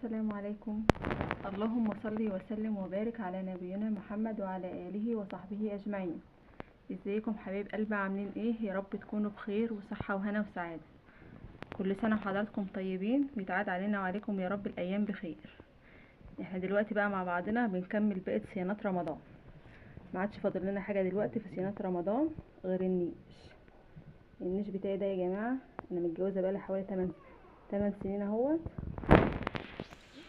السلام عليكم. اللهم صل وسلم وبارك على نبينا محمد وعلى آله وصحبه أجمعين. ازيكم حبايب قلبي، عاملين ايه؟ يا رب تكونوا بخير وصحة وهنا وسعادة. كل سنة وحضراتكم طيبين، ويتعاد علينا وعليكم يا رب الأيام بخير. احنا دلوقتي بقى مع بعضنا بنكمل بقية صيانات رمضان. ما عادش فاضل لنا حاجة دلوقتي في صيانات رمضان غير النيش بتاعي ده يا جماعة. انا متجوزة بقالي حوالي 8 سنين اهوت،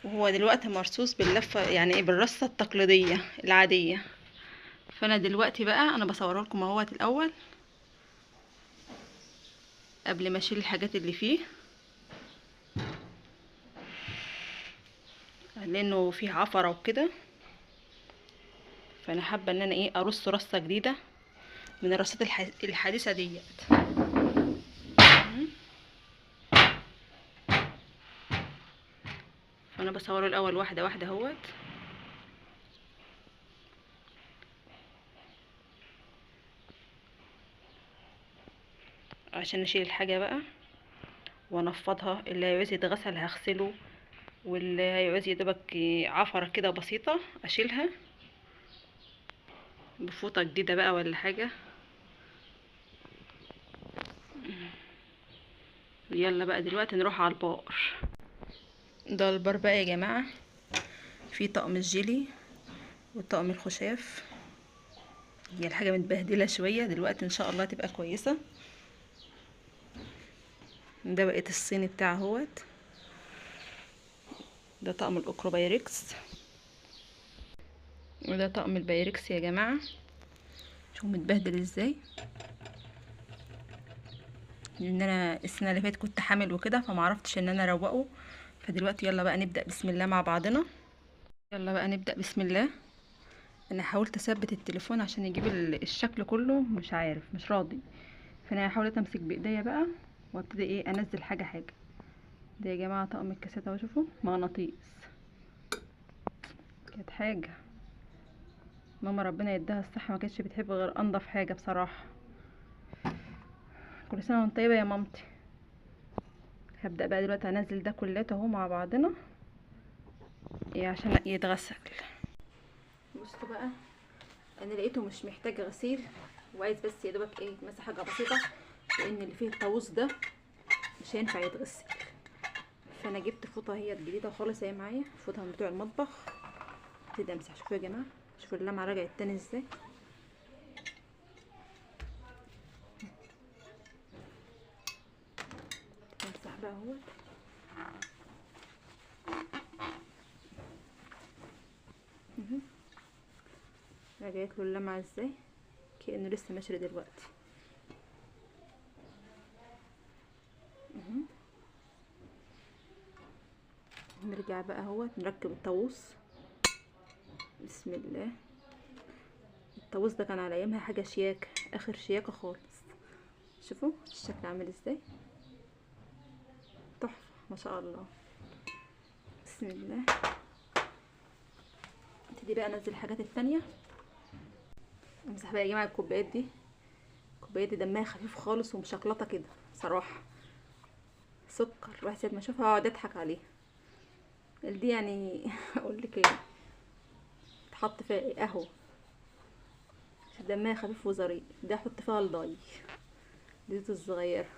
وهو دلوقتي مرصوص باللفه، يعني ايه، بالرصه التقليديه العاديه. فانا دلوقتي بقى انا بصوره لكم اهوت الاول قبل ما اشيل الحاجات اللي فيه، لانه فيه عفره وكده. فانا حابه ان انا ايه ارص رصه جديده من الرصات الحديثه ديت. فانا بصوره الاول واحده واحده اهوت، عشان اشيل الحاجه بقى وانفضها. اللي هيعوز يتغسل هغسله، واللي هيعوز يدوبك عفره كده بسيطه اشيلها بفوطه جديده بقى ولا حاجه. يلا بقى دلوقتي نروح على البار. ده البار بقى يا جماعه، في طقم الجيلي وطقم الخشاف. هي الحاجه متبهدله شويه دلوقتي، ان شاء الله تبقى كويسه. ده بقيت الصيني بتاعه اهوت. ده طقم الاوكرو بايركس، وده طقم البايركس يا جماعه. شوفوا متبهدل ازاي، لان انا السنه اللي فاتت كنت حامل وكده فمعرفتش ان انا اروقه. فدلوقتي يلا بقى نبدا بسم الله مع بعضنا. يلا بقى نبدا بسم الله. انا حاولت اثبت التليفون عشان يجيب الشكل كله، مش عارف، مش راضي. فانا حاولت امسك بايديا بقى وابتدي ايه انزل حاجه حاجه. ده يا جماعه طقم الكاسات اهو، شوفوا مغناطيس. كانت حاجه ماما ربنا يديها الصحه، ما كانتش بتحب غير انضف حاجه بصراحه. كل سنه وانت طيبه يا مامتي. هبدا بقى دلوقتي انزل ده كلته اهو مع بعضنا ايه عشان يتغسل. بصوا بقى، انا لقيته مش محتاج غسيل وعايز بس يا دوبك ايه يتمسح حاجه بسيطه، لان اللي فيه الطاووس ده مش هينفع يتغسل. فانا جبت فوطه هي جديده خالص اهي معايا، فوطه من بتوع المطبخ. ابتدي امسح. شوفوا يا جماعه، شوفوا اللمعه رجعت تاني ازاي. امسح بقى اهوت. رجعت له اللمعه ازاي، كأنه لسه مشري دلوقتي. نرجع بقى اهوت نركب الطاووس. بسم الله. الطاووس ده كان على ايامها حاجه شياكه، اخر شياكه خالص. شوفوا الشكل عامل ازاي، تحفه ما شاء الله. بسم الله. ابتدي بقى انزل الحاجات التانية. امسح بقى يا جماعه الكوبايات دي. الكوبايات دي دمها خفيف خالص ومشكلطه كده صراحه. سكر الواحد ساعه ما اشوفها اقعد اضحك عليها. دي يعني اقول لك ايه، تحط فيها ايه؟ قهوه. دمها خفيف وظريف. ده احط فيها الضاي، دي الصغيره.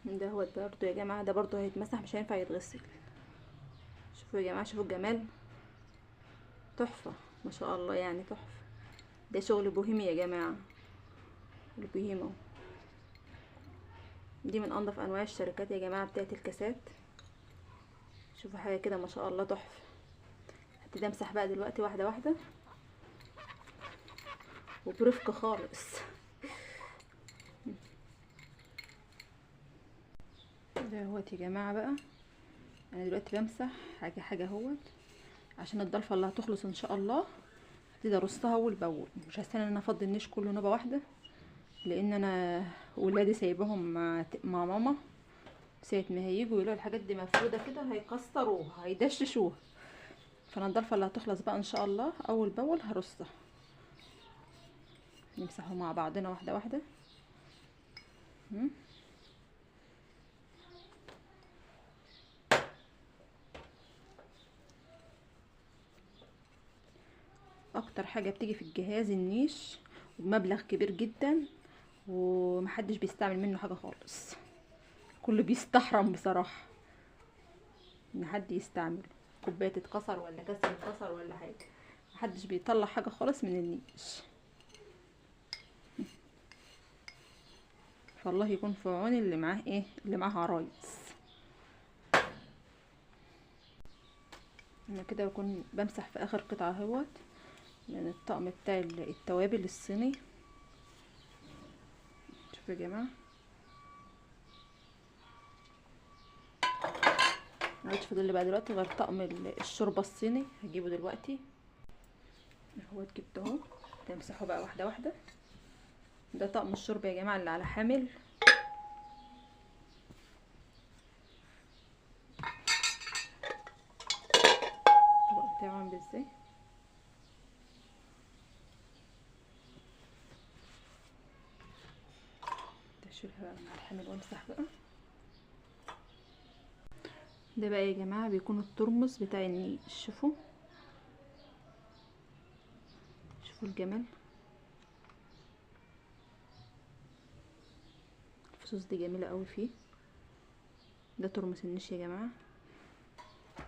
ده هو برضو يا جماعه، ده برضو هيتمسح مش هينفع يتغسل. شوفوا يا جماعه، شوفوا الجمال، تحفه ما شاء الله، يعني تحفه. ده شغل بوهيمي يا جماعه، البوهيمو. دي من انضف انواع الشركات يا جماعه بتاعت الكاسات. شوفوا حاجه كده ما شاء الله تحفه. هبتدي امسح بقى دلوقتي واحده واحده وبرفق خالص. ده اهوت يا جماعه بقى. انا دلوقتي بمسح حاجه حاجه اهوت عشان الضلفه اللي هتخلص ان شاء الله. هبتدي ارصها اول باول، مش هستنى ان انا افضي النيش كله نوبه واحده، لان انا ولادي سايبهم مع ماما. ساعه ما هيجوا يلاقوا الحاجات دي مفروده كده هيكسروها هيدششوها. فانا الضلفه اللي هتخلص بقى ان شاء الله اول باول هرصها. نمسحه مع بعضنا واحده واحده. اكتر حاجه بتيجي في الجهاز النيش، وبمبلغ كبير جدا، ومحدش بيستعمل منه حاجه خالص. كله بيستحرم بصراحه ان حد يستعمله. كوبايه تتكسر ولا كاس يتكسر ولا حاجه، محدش بيطلع حاجه خالص من النيش. فالله يكون في عون اللي معاه ايه، اللي معاه عرايس. انا كده بكون بمسح في اخر قطعه اهوت من الطقم بتاع التوابل الصيني. شوفوا يا جماعه، معلش فاضل لي بقى دلوقتي غير طقم الشوربه الصيني، هجيبه دلوقتي اهوت. جبته اهو، تمسحه بقى واحده واحده. ده طقم الشوربه يا جماعه اللي على حامل. الطبق بتاعه عامل ازاي. اشيلها بقى من على الحامل وامسح بقى. ده بقى يا جماعه بيكون الترمس بتاع النيش. شوفوا شوفوا الجمال. الفصوص دي جميله قوي فيه. ده ترمس النيش يا جماعه.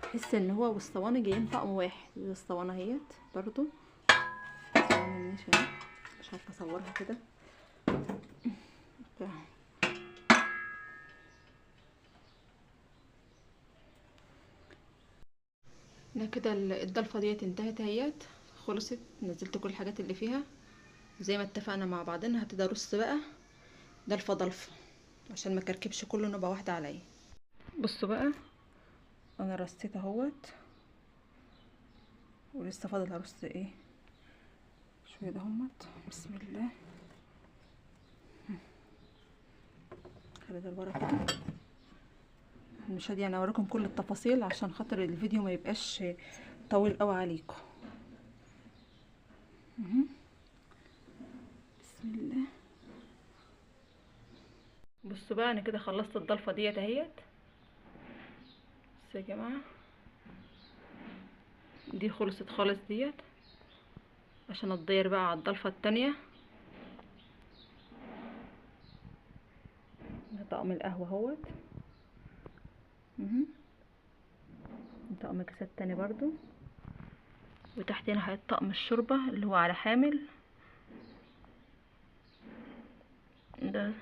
تحس ان هو والصواني جايين طقم واحد. الصواني اهيت برضو، صواني النيش اهي، مش عارفه اصورها كده. انا كده الضلفه ديت انتهت اهيت، خلصت. نزلت كل الحاجات اللي فيها زي ما اتفقنا مع بعضنا. هبتدي ارص بقى ضلفه ضلفه عشان ما كركبش كله نوبه واحده عليا. بصوا بقى، انا رصيت اهوت، ولسه فاضل ارص ايه شويه دهمت. بسم الله. خلي ده الورق كده. مش هادي انا اوريكم كل التفاصيل عشان خاطر الفيديو ما يبقاش طويل قوي عليكم. بسم الله. بصوا بقى، انا كده خلصت الضلفه ديت اهيت. بصوا يا جماعه، دي خلصت خالص ديت، عشان اتضير بقى على الضلفه التانية. ده طقم القهوه اهوت. طقم كاسات تاني برضو. وتحت هنا هيت طقم الشوربه اللي هو على حامل. ده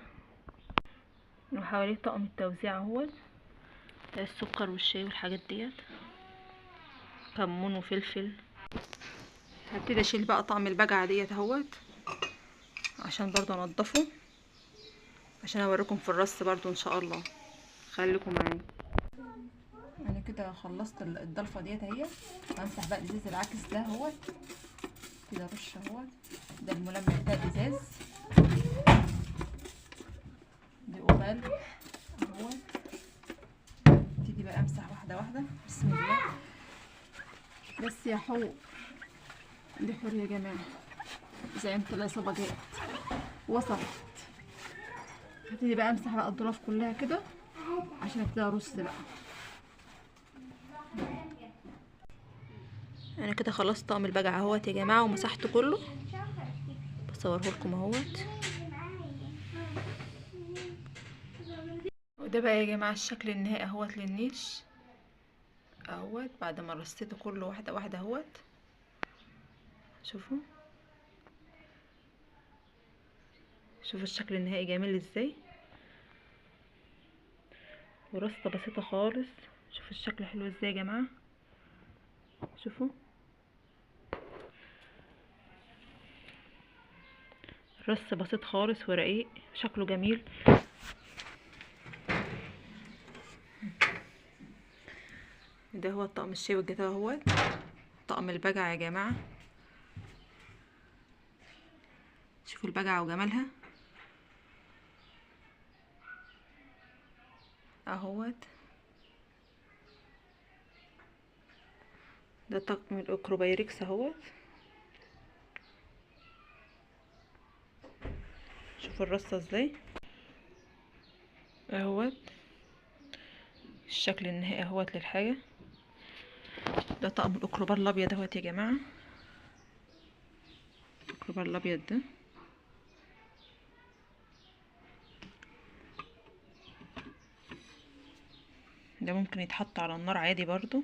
وحواليه طقم التوزيع اهوت، ده السكر والشاي والحاجات ديت، كمون وفلفل. هبتدي اشيل بقى طقم البجعه ديت اهوت عشان برضو انضفه، عشان اوريكم في الرص برضو ان شاء الله. خليكم معايا. انا كده خلصت الضلفه ديت اهي. همسح بقى الازاز العكس ده اهوت كده، رش اهوت. ده الملمع بتاع الازاز، دي اوبال اهوت. ابتدي بقى امسح واحده واحده. بسم الله. بس يا حور، دي حور يا جماعه، زي العصابه جات وصلت. هبتدي بقى امسح بقى الضرف كلها كده عشان ابتدي ارص بقى. انا كده خلصت طقم البجعه اهوت يا جماعه، ومسحت كله. بصوره لكم اهوت. وده بقى يا جماعه الشكل النهائي اهوت للنيش اهوت، بعد ما رصيته كله واحده واحده اهوت. شوفوا شوفوا الشكل النهائي جميل ازاي، ورصه بسيطه خالص. شوفوا الشكل حلو ازاي يا جماعه. شوفوا رص بسيط خالص ورقيق، شكله جميل. ده هو طقم الشاي والجاتوه اهوت. طقم البجعه يا جماعه، شوفوا البجعه وجمالها اهوت. ده طقم الاكروبايركس اهوت. شوفوا الرصه ازاي اهوت. الشكل النهائي اهوت للحاجه. ده طقم الاكروبار الابيض اهوت يا جماعه. الميكروبار الابيض ده ممكن يتحط على النار عادي برضو،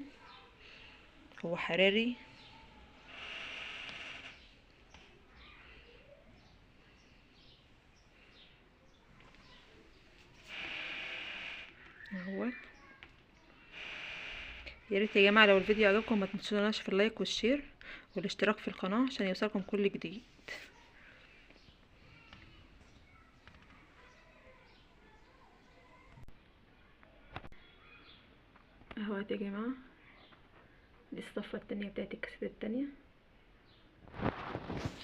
هو حراري. اهوت. يا ريت يا جماعه لو الفيديو عجبكم ما تنسوناش في اللايك والشير والاشتراك في القناه عشان يوصلكم كل جديد. اهوت يا جماعه، دي الصفه التانية بتاعت الكاسات التانية.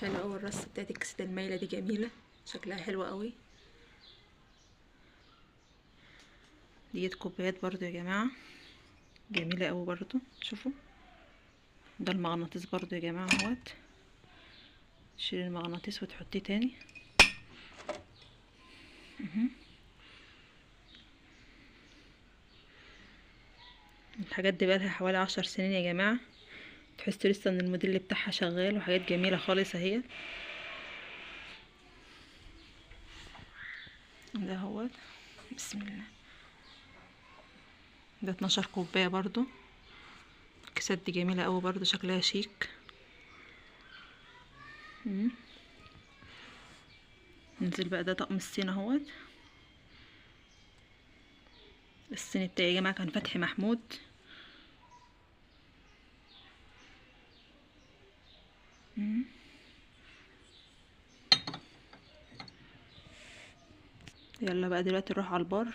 حلوه اوي الرصه بتاعت الكاسات المايله دي، جميله شكلها حلو قوي. ديت كوبايات برضو يا جماعه، جميله قوي برضو. شوفوا ده المغناطيس برضو يا جماعه اهوت، تشيلي المغناطيس وتحطيه تاني. الحاجات دي بقالها حوالي 10 سنين يا جماعه، تحسوا لسه ان الموديل بتاعها شغال، وحاجات جميله خالص اهي. ده اهوت، بسم الله. ده 12 كوبايه برضو. الكيسات دي جميله قوي برضو، شكلها شيك. ننزل بقى، ده طقم الصين اهوت. الصين بتاعي يا جماعه كان فتحي محمود. يلا بقى دلوقتي نروح على البار.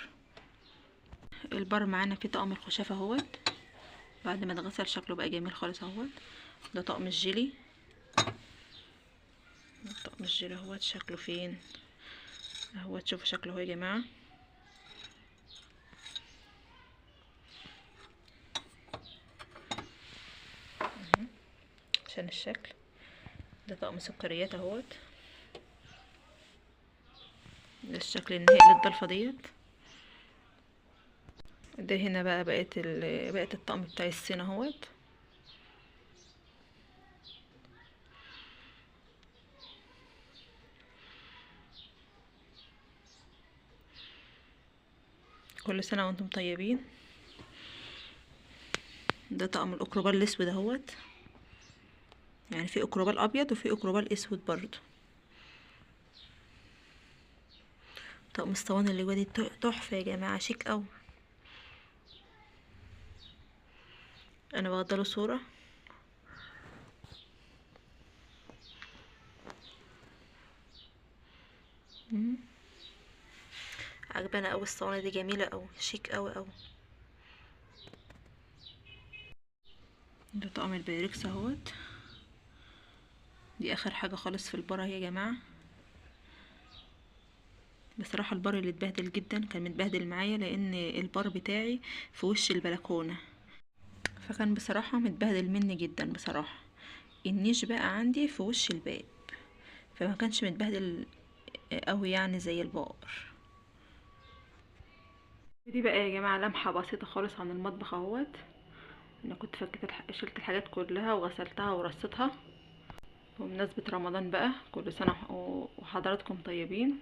البار معانا فيه طقم الخشافه اهوت، بعد ما اتغسل شكله بقى جميل خالص اهوت. ده طقم الجيلي. طقم الجيلي اهوت، شكله فين اهوت، شوفوا شكله اهو يا جماعه. عشان الشكل. ده طقم سكريات اهوت، ده الشكل النهائي للضلفه ديت. ده هنا بقى بقت الطقم بتاع الصين اهوت. كل سنه وانتم طيبين. ده طقم الاكروبال الاسود اهوت، يعني في اكروبال ابيض وفي اكروبال اسود برضو. طقم الصواني اللي جوه دي تحفه يا جماعه، شيك اوي. انا واخده له صوره. عجبانه اوي الصواني دي، جميله اوي، شيك اوي اوي. ده طقم البيركس اهوت. دي اخر حاجه خالص في البار يا جماعه. بصراحه البار اللي اتبهدل جدا، كان متبهدل معايا لان البار بتاعي في وش البلكونه، فكان بصراحه متبهدل مني جدا بصراحه. النيش بقى عندي في وش الباب، فما كانش متبهدل قوي يعني زي البار. دي بقى يا جماعه لمحه بسيطه خالص عن المطبخ اهوت. انا كنت شلت الحاجات كلها وغسلتها ورصيتها بمناسبه رمضان بقى. كل سنه وحضراتكم طيبين.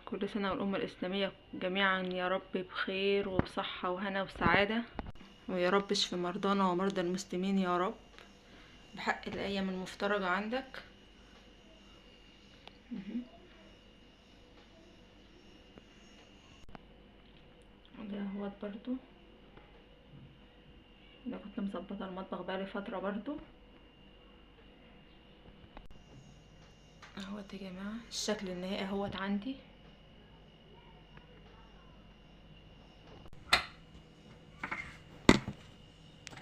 كل سنه والامه الاسلاميه جميعا يا رب بخير وبصحه وهنا وسعاده، ويا رب اشف مرضانا ومرضى المسلمين يا رب، بحق الايام المفترجه عندك. ده اهوت برضو. ده كنت مظبطه المطبخ بقالي فتره برضو اهوت يا جماعه. الشكل النهائي اهوت عندي.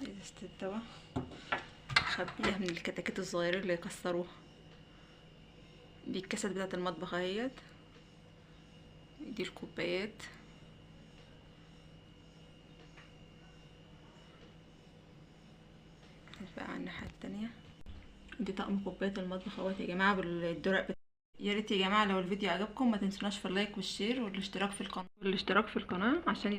ازازه الدواء خبيها من الكتاكيت الصغيرين اللي يكسروها. دي الكاسات بتاعت المطبخ اهيت. دي الكوبايات. بقى على الناحيه التانية. دي طقم كوبايات المطبخ اهوت يا جماعه بالدرق. يا ريت يا جماعه لو الفيديو عجبكم ما تنسوناش في اللايك والشير والاشتراك في القناه عشان